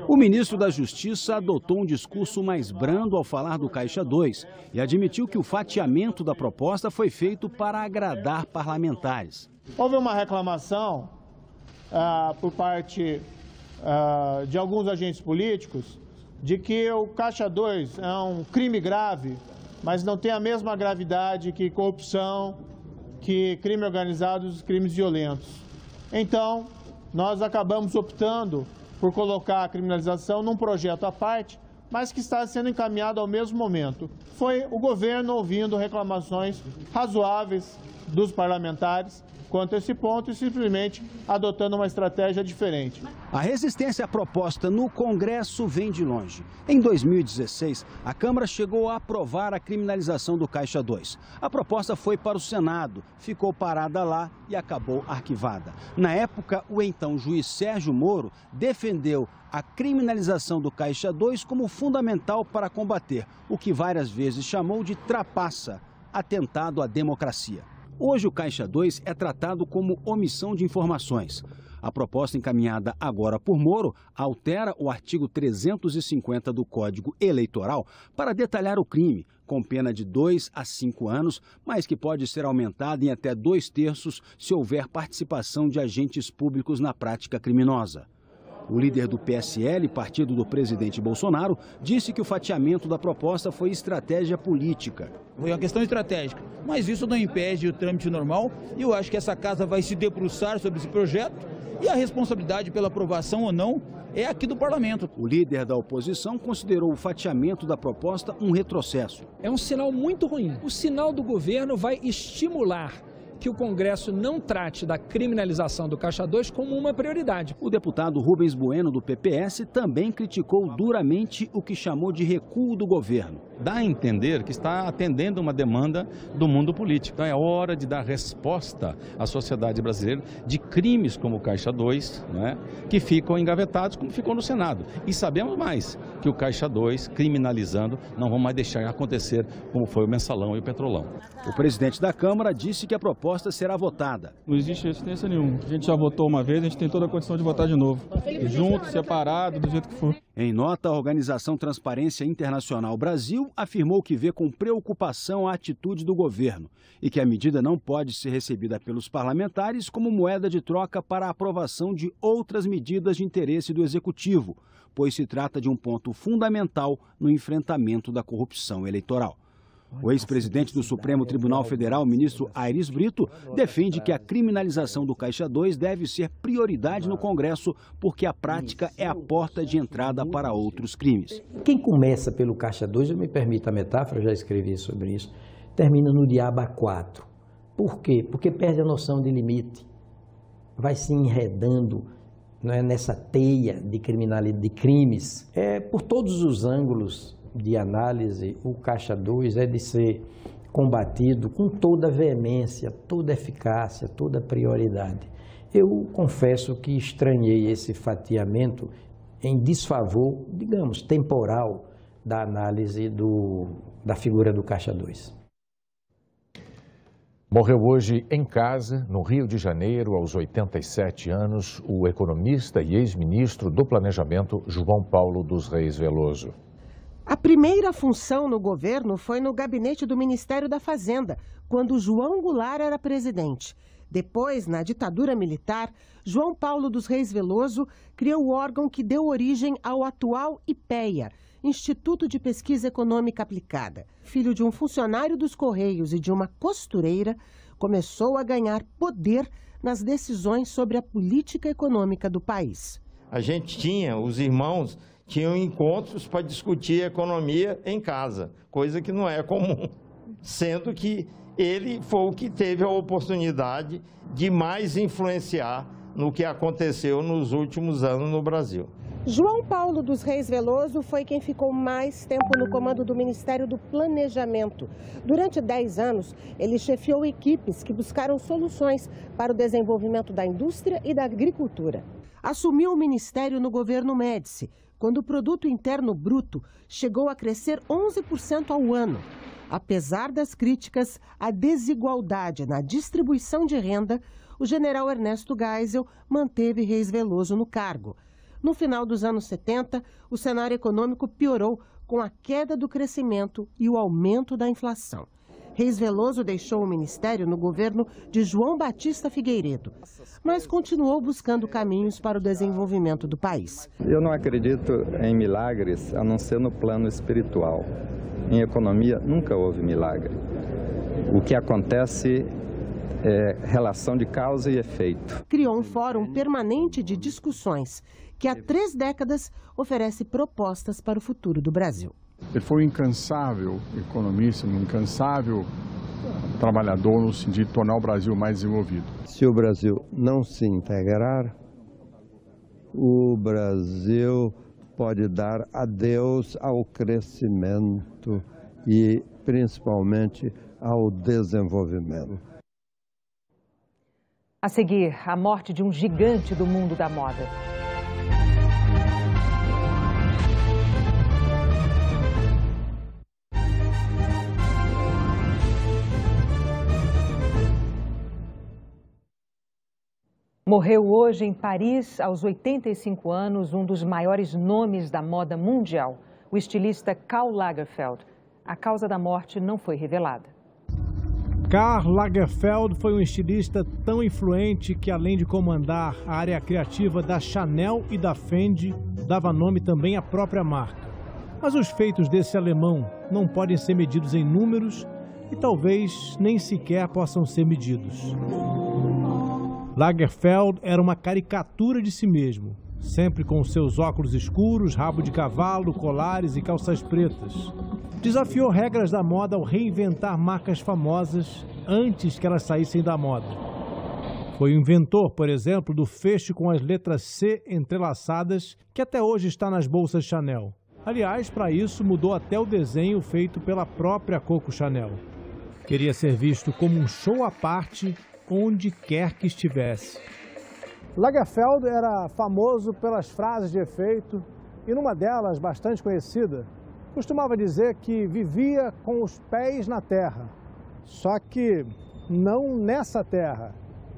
O ministro da Justiça adotou um discurso mais brando ao falar do Caixa 2 e admitiu que o fatiamento da proposta foi feito para agradar parlamentares. Houve uma reclamação por parte de alguns agentes políticos de que o Caixa 2 é um crime grave, mas não tem a mesma gravidade que corrupção, que crime organizado e crimes violentos. Então, nós acabamos optando por colocar a criminalização num projeto à parte, mas que está sendo encaminhado ao mesmo momento. Foi o governo ouvindo reclamações razoáveis dos parlamentares quanto a esse ponto e simplesmente adotando uma estratégia diferente. A resistência à proposta no Congresso vem de longe. Em 2016, a Câmara chegou a aprovar a criminalização do Caixa 2. A proposta foi para o Senado, ficou parada lá e acabou arquivada. Na época, o então juiz Sérgio Moro defendeu a criminalização do Caixa 2 como fundamental para combater o que várias vezes chamou de trapaça, atentado à democracia. Hoje, o Caixa 2 é tratado como omissão de informações. A proposta encaminhada agora por Moro altera o artigo 350 do Código Eleitoral para detalhar o crime, com pena de 2 a 5 anos, mas que pode ser aumentada em até 2/3 se houver participação de agentes públicos na prática criminosa. O líder do PSL, partido do presidente Bolsonaro, disse que o fatiamento da proposta foi estratégia política. Foi uma questão estratégica, mas isso não impede o trâmite normal e eu acho que essa casa vai se debruçar sobre esse projeto e a responsabilidade pela aprovação ou não é aqui do parlamento. O líder da oposição considerou o fatiamento da proposta um retrocesso. É um sinal muito ruim. O sinal do governo vai estimular que o Congresso não trate da criminalização do Caixa 2 como uma prioridade. O deputado Rubens Bueno, do PPS, também criticou duramente o que chamou de recuo do governo. Dá a entender que está atendendo uma demanda do mundo político. Então é hora de dar resposta à sociedade brasileira de crimes como o Caixa 2, né, que ficam engavetados como ficou no Senado. E sabemos mais, que o Caixa 2, criminalizando, não vão mais deixar acontecer como foi o Mensalão e o Petrolão. O presidente da Câmara disse que a proposta será votada. Não existe resistência nenhuma. A gente já votou uma vez, a gente tem toda a condição de votar de novo. Junto, separado, do jeito que for. Em nota, a Organização Transparência Internacional Brasil afirmou que vê com preocupação a atitude do governo e que a medida não pode ser recebida pelos parlamentares como moeda de troca para a aprovação de outras medidas de interesse do Executivo, pois se trata de um ponto fundamental no enfrentamento da corrupção eleitoral. O ex-presidente do Supremo Tribunal Federal, ministro Aires Brito, defende que a criminalização do Caixa 2 deve ser prioridade no Congresso, porque a prática é a porta de entrada para outros crimes. Quem começa pelo Caixa 2, eu me permito a metáfora, já escrevi sobre isso, termina no diabo a 4. Por quê? Porque perde a noção de limite, vai se enredando, não é, nessa teia de criminalidade, de crimes. Por todos os ângulos de análise, o Caixa 2 é de ser combatido com toda a veemência, toda a eficácia, toda a prioridade. Eu confesso que estranhei esse fatiamento em desfavor, digamos, temporal da análise da figura do Caixa 2. Morreu hoje em casa, no Rio de Janeiro, aos 87 anos, o economista e ex-ministro do Planejamento, João Paulo dos Reis Veloso. A primeira função no governo foi no gabinete do Ministério da Fazenda, quando João Goulart era presidente. Depois, na ditadura militar, João Paulo dos Reis Veloso criou o órgão que deu origem ao atual IPEA, Instituto de Pesquisa Econômica Aplicada. Filho de um funcionário dos Correios e de uma costureira, começou a ganhar poder nas decisões sobre a política econômica do país. A gente os irmãos tinham encontros para discutir economia em casa, coisa que não é comum, sendo que ele foi o que teve a oportunidade de mais influenciar no que aconteceu nos últimos anos no Brasil. João Paulo dos Reis Veloso foi quem ficou mais tempo no comando do Ministério do Planejamento. Durante 10 anos, ele chefiou equipes que buscaram soluções para o desenvolvimento da indústria e da agricultura. Assumiu o ministério no governo Médici, quando o Produto Interno Bruto chegou a crescer 11% ao ano. Apesar das críticas à desigualdade na distribuição de renda, o general Ernesto Geisel manteve Reis Veloso no cargo. No final dos anos 70, o cenário econômico piorou com a queda do crescimento e o aumento da inflação. Reis Veloso deixou o ministério no governo de João Batista Figueiredo, mas continuou buscando caminhos para o desenvolvimento do país. Eu não acredito em milagres, a não ser no plano espiritual. Em economia, nunca houve milagre. O que acontece é relação de causa e efeito. Criou um fórum permanente de discussões, que há 3 décadas oferece propostas para o futuro do Brasil. Ele foi um incansável economista, um incansável trabalhador no sentido de tornar o Brasil mais desenvolvido. Se o Brasil não se integrar, o Brasil pode dar adeus ao crescimento e principalmente ao desenvolvimento. A seguir, a morte de um gigante do mundo da moda. Morreu hoje em Paris, aos 85 anos, um dos maiores nomes da moda mundial, o estilista Karl Lagerfeld. A causa da morte não foi revelada. Karl Lagerfeld foi um estilista tão influente que, além de comandar a área criativa da Chanel e da Fendi, dava nome também à própria marca. Mas os feitos desse alemão não podem ser medidos em números e talvez nem sequer possam ser medidos. Lagerfeld era uma caricatura de si mesmo, sempre com seus óculos escuros, rabo de cavalo, colares e calças pretas. Desafiou regras da moda ao reinventar marcas famosas antes que elas saíssem da moda. Foi o inventor, por exemplo, do fecho com as letras C entrelaçadas, que até hoje está nas bolsas Chanel. Aliás, para isso mudou até o desenho feito pela própria Coco Chanel. Queria ser visto como um show à parte, onde quer que estivesse. Lagerfeld era famoso pelas frases de efeito e numa delas, bastante conhecida, costumava dizer que vivia com os pés na terra. Só que não nessa terra.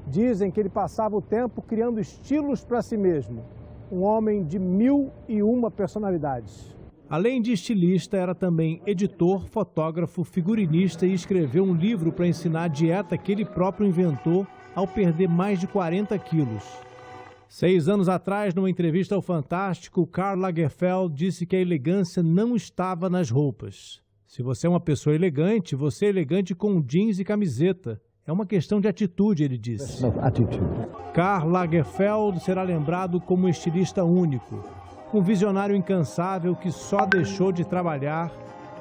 Dizem que ele passava o tempo criando estilos para si mesmo. Um homem de 1001 personalidades. Além de estilista, era também editor, fotógrafo, figurinista e escreveu um livro para ensinar a dieta que ele próprio inventou ao perder mais de 40 quilos. 6 anos atrás, numa entrevista ao Fantástico, Karl Lagerfeld disse que a elegância não estava nas roupas. Se você é uma pessoa elegante, você é elegante com jeans e camiseta. É uma questão de atitude, ele disse. Karl Lagerfeld será lembrado como um estilista único. Um visionário incansável que só deixou de trabalhar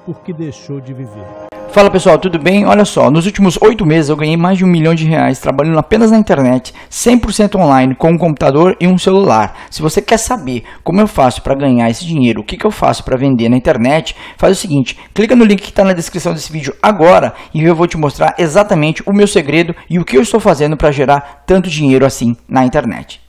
porque deixou de viver. Fala pessoal, tudo bem? Olha só, nos últimos 8 meses eu ganhei mais de R$1 milhão trabalhando apenas na internet, 100% online, com um computador e um celular. Se você quer saber como eu faço para ganhar esse dinheiro, o que eu faço para vender na internet, faz o seguinte, clica no link que está na descrição desse vídeo agora e eu vou te mostrar exatamente o meu segredo e o que eu estou fazendo para gerar tanto dinheiro assim na internet.